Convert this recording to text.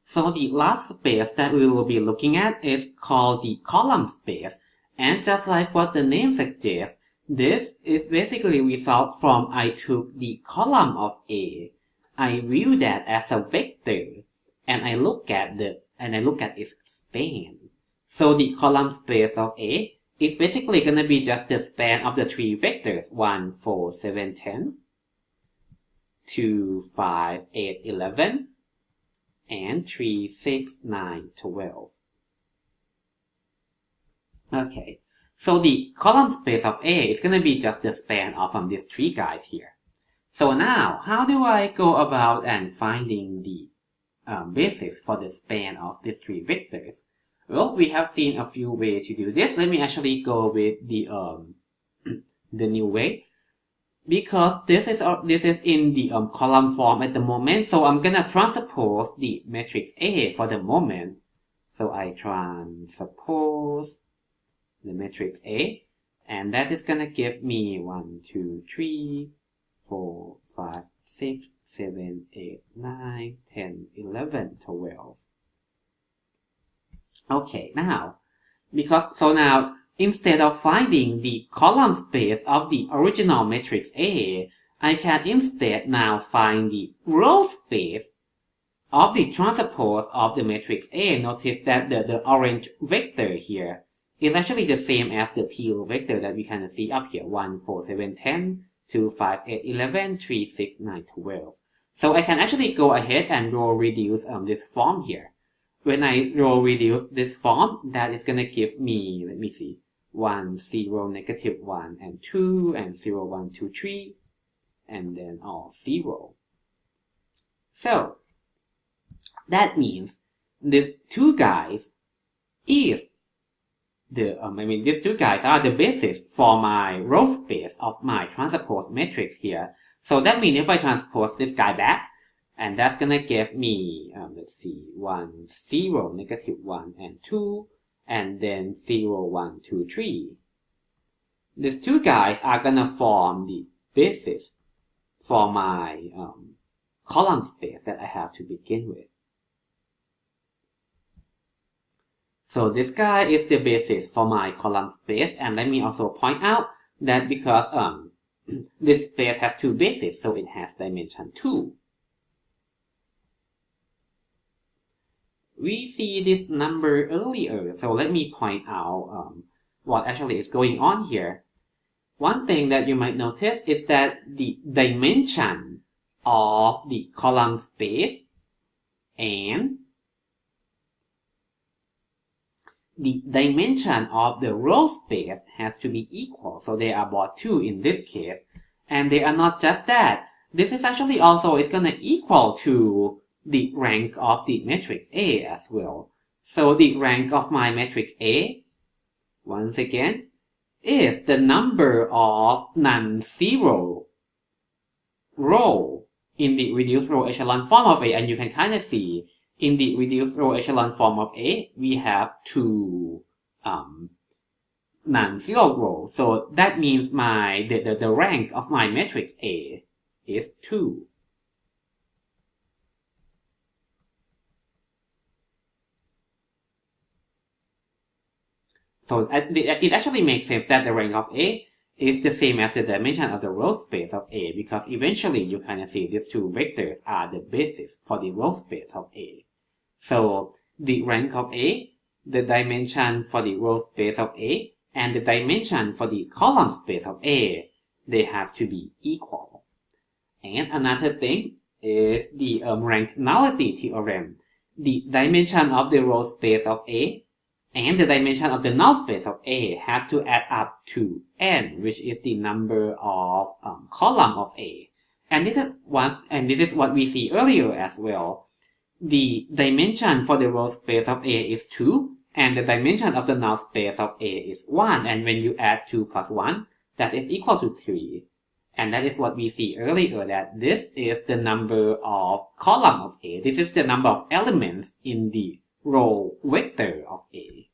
So the last space that we will be looking at is called the column space. And just like what the name suggests, this is basically result from I took the column of A. I view that as a vector, and I look at its span. So the column space of A is basically gonna be just the span of the three vectors 1, 4, 7, 10, 2, 5, 8, 11, and 3, 6, 9, 12. Okay, so the column space of A is gonna be just the span of these three guys here. So now, how do I go about and finding the basis for the span of these three vectors? Well, we have seen a few ways to do this. Let me actually go with the new way, because this is in the column form at the moment. So I'm gonna transpose the matrix A for the moment. So I transpose the matrix A, and that is gonna give me 1, 2, 3, 4, 5, 6, 7, 8, 9, 10, 11, 12. Okay, now, now, instead of finding the column space of the original matrix A, I can instead now find the row space of the transpose of the matrix A. Notice that the orange vector here is actually the same as the teal vector that we can see up here, 1, 4, 7, 10, 2, 5, 8, 11, 3, 6, 9, 12. So I can actually go ahead and row reduce this form here. When I row reduce this form, that is gonna give me, let me see, 1, 0, negative 1, and 2, and 0, 1, 2, 3, and then all 0. So that means these two guys is these two guys are the basis for my row space of my transpose matrix here. So that means if I transpose this guy back, and that's gonna give me, let's see, 1, 0, negative 1, and 2, and then 0, 1, 2, 3. These two guys are gonna form the basis for my column space that I have to begin with. So this guy is the basis for my column space, and let me also point out that because this space has two bases, so it has dimension 2. We see this number earlier, so let me point out what actually is going on here. One thing that you might notice is that the dimension of the column space and the dimension of the row space has to be equal. So they are both 2 in this case. And they are not just that. This is actually also is going to equal to the rank of the matrix A as well. So the rank of my matrix A, once again, is the number of non-zero row in the reduced row echelon form of A. And you can kind of see in the reduced row echelon form of A, we have 2 non-zero rows. So that means the rank of my matrix A is 2. So it actually makes sense that the rank of A is the same as the dimension of the row space of A, because eventually you kind of see these two vectors are the basis for the row space of A. So the rank of A, the dimension for the row space of A, and the dimension for the column space of A, they have to be equal. And another thing is the rank nullity theorem. The dimension of the row space of A and the dimension of the null space of A has to add up to n, which is the number of column of A. And this is what we see earlier as well. The dimension for the row space of A is 2, and the dimension of the null space of A is 1. And when you add 2 plus 1, that is equal to 3. And that is what we see earlier, that this is the number of column of A. This is the number of elements in the row vector of A.